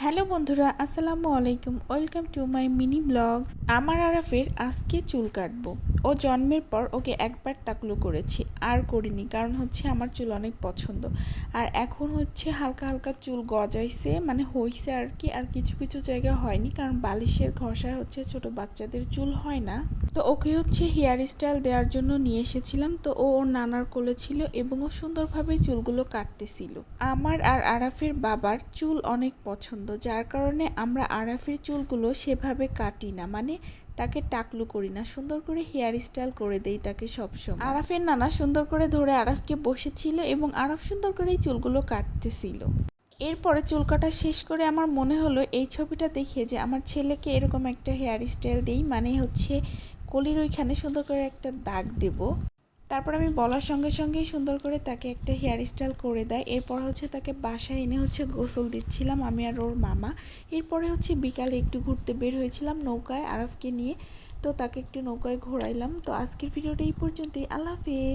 Hello বন্ধুরা, আসসালামু আলাইকুম। Welcome to my mini blog. আমার আরাফের আজকে চুল কাটবো। ও জন্মের পর ওকে একবার টাকলু করেছি, আর করিনি, কারণ হচ্ছে আমার চুল অনেক পছন্দ। আর এখন হচ্ছে হালকা হালকা চুল গজাইছে, মানে হইছে আর কি, আর কিছু কিছু জায়গায় হয়নি, কারণ বালিশের ঘষায় হচ্ছে ছোট বাচ্চাদের চুল হয় না। তো ওকে হচ্ছে হেয়ার স্টাইল দেওয়ার জন্য নিয়ে এসেছিলাম। তো ও ওর নানার কোলে ছিল এবং ও সুন্দরভাবে চুলগুলো কাটতেছিল। আমার আর আরাফের বাবার চুল অনেক পছন্দ, যার কারণে আমরা আরাফের চুলগুলো সেভাবে কাটি না, মানে তাকে টাকলু করি না, সুন্দর করে হেয়ার স্টাইল করে দেই তাকে সবসময়। আরাফের নানা সুন্দর করে ধরে আরাফকে বসেছিল এবং আরাফ সুন্দর করে এই চুলগুলো কাটতেছিল। এরপরে চুল কাটা শেষ করে আমার মনে হলো এই ছবিটা দেখে যে আমার ছেলেকে এরকম একটা হেয়ার স্টাইল দিই, মানে হচ্ছে কলির ওইখানে সুন্দর করে একটা দাগ দেব। তারপর আমি বলার সঙ্গে সঙ্গেই সুন্দর করে তাকে একটা হেয়ার স্টাইল করে দেয়। এরপর হচ্ছে তাকে বাসায় এনে হচ্ছে গোসল দিচ্ছিলাম আমি আর ওর মামা। এরপরে হচ্ছে বিকালে একটু ঘুরতে বের হয়েছিলাম নৌকায় আরাফকে নিয়ে। তো তাকে একটু নৌকায় ঘোরাইলাম। তো আজকের ভিডিওটা এই পর্যন্তই। আল্লাহ হাফেজ।